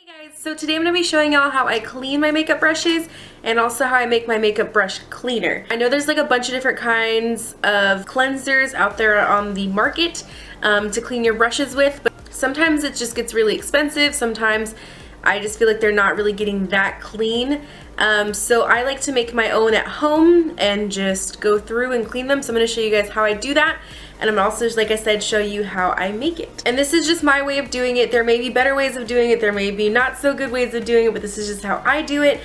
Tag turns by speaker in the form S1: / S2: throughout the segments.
S1: Hey guys, so today I'm going to be showing y'all how I clean my makeup brushes and also how I make my makeup brush cleaner. I know there's like a bunch of different kinds of cleansers out there on the market to clean your brushes with, but sometimes it just gets really expensive. Sometimes I just feel like they're not really getting that clean. So I like to make my own at home and just go through and clean them. So I'm going to show you guys how I do that. And I'm also, like I said, show you how I make it. And this is just my way of doing it. There may be better ways of doing it. There may be not so good ways of doing it, but this is just how I do it.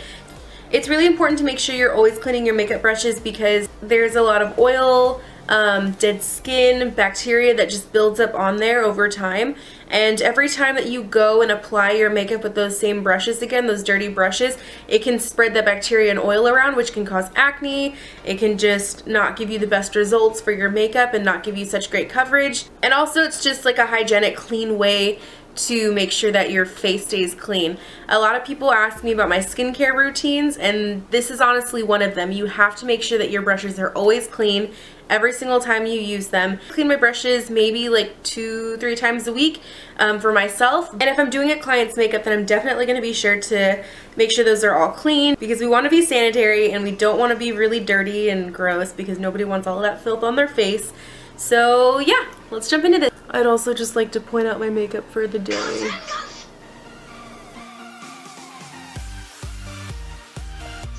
S1: It's really important to make sure you're always cleaning your makeup brushes because there's a lot of oil, dead skin, bacteria that just builds up on there over time. And every time that you go and apply your makeup with those same brushes again, those dirty brushes, it can spread that bacteria and oil around, which can cause acne. It can just not give you the best results for your makeup and not give you such great coverage. And also it's just like a hygienic, clean way to make sure that your face stays clean. A lot of people ask me about my skincare routines, and this is honestly one of them. You have to make sure that your brushes are always clean every single time you use them. I clean my brushes maybe like 2-3 times a week for myself. And if I'm doing a client's makeup, then I'm definitely going to be sure to make sure those are all clean because we want to be sanitary and we don't want to be really dirty and gross because nobody wants all of that filth on their face. So yeah, let's jump into this. I'd also just like to point out my makeup for the day.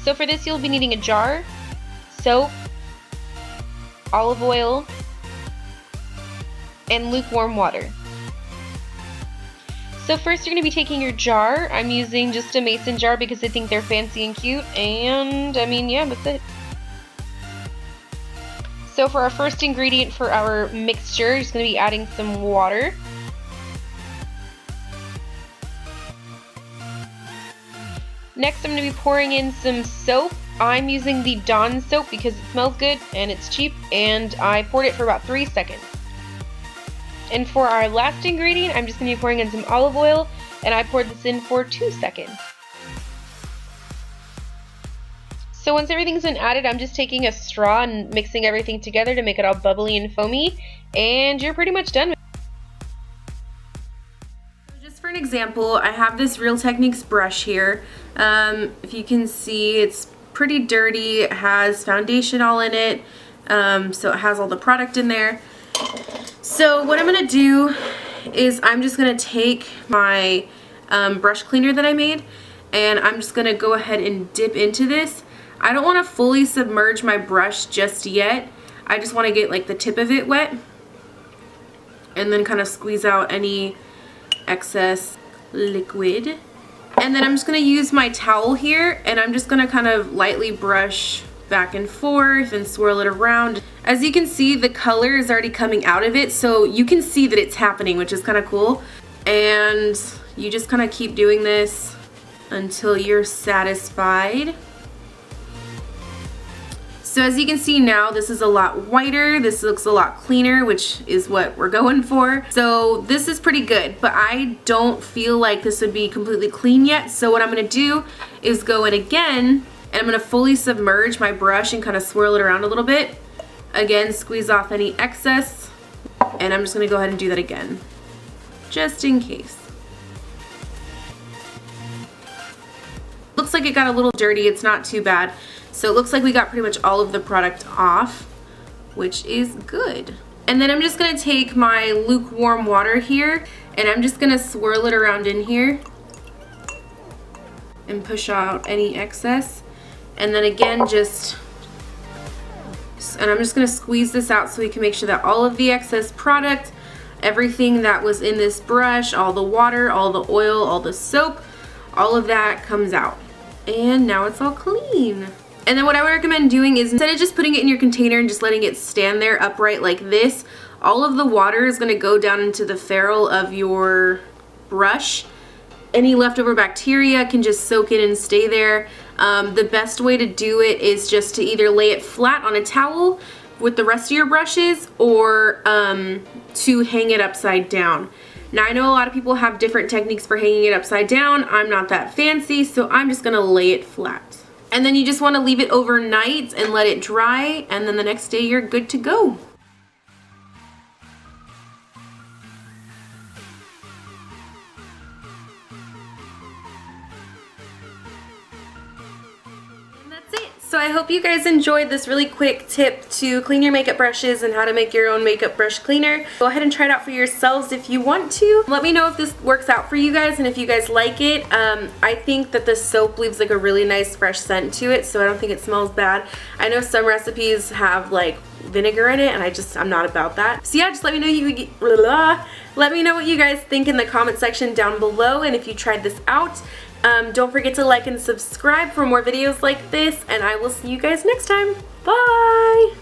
S2: So for this you'll be needing a jar, soap, olive oil, and lukewarm water. So first you're going to be taking your jar. I'm using just a mason jar because I think they're fancy and cute, and I mean, yeah, that's it. So for our first ingredient for our mixture, just going to be adding some water. Next I'm going to be pouring in some soap. I'm using the Dawn soap because it smells good and it's cheap, and I poured it for about 3 seconds. And for our last ingredient, I'm just going to be pouring in some olive oil, and I poured this in for 2 seconds. So once everything's been added, I'm just taking a straw and mixing everything together to make it all bubbly and foamy, and you're pretty much done.
S1: Just for an example, I have this Real Techniques brush here. If you can see, it's pretty dirty. It has foundation all in it, so it has all the product in there. So what I'm going to do is I'm just going to take my brush cleaner that I made, and I'm just going to go ahead and dip into this. I don't want to fully submerge my brush just yet. I just want to get like the tip of it wet and then kind of squeeze out any excess liquid. And then I'm just going to use my towel here, and I'm just going to kind of lightly brush back and forth and swirl it around. As you can see, the color is already coming out of it, so you can see that it's happening, which is kind of cool. And you just kind of keep doing this until you're satisfied. So as you can see now, this is a lot whiter, this looks a lot cleaner, which is what we're going for. So this is pretty good, but I don't feel like this would be completely clean yet. So what I'm gonna do is go in again, and I'm gonna fully submerge my brush and kind of swirl it around a little bit. Again, squeeze off any excess, and I'm just gonna go ahead and do that again, just in case. Looks like it got a little dirty, it's not too bad. So it looks like we got pretty much all of the product off, which is good. And then I'm just gonna take my lukewarm water here, and I'm just gonna swirl it around in here and push out any excess. And then again, and I'm just gonna squeeze this out so we can make sure that all of the excess product, everything that was in this brush, all the water, all the oil, all the soap, all of that comes out. And now it's all clean. And then what I would recommend doing is, instead of just putting it in your container and just letting it stand there upright like this, all of the water is going to go down into the ferrule of your brush. Any leftover bacteria can just soak in and stay there. The best way to do it is just to either lay it flat on a towel with the rest of your brushes, or to hang it upside down. Now I know a lot of people have different techniques for hanging it upside down. I'm not that fancy, so I'm just going to lay it flat. And then you just want to leave it overnight and let it dry, and then the next day you're good to go. So I hope you guys enjoyed this really quick tip to clean your makeup brushes and how to make your own makeup brush cleaner. Go ahead and try it out for yourselves if you want to. Let me know if this works out for you guys and if you guys like it. I think that the soap leaves like a really nice fresh scent to it, so I don't think it smells bad. I know some recipes have like vinegar in it, and I'm not about that. So yeah, just let me know let me know what you guys think in the comment section down below, and if you tried this out. Don't forget to like and subscribe for more videos like this, and I will see you guys next time. Bye!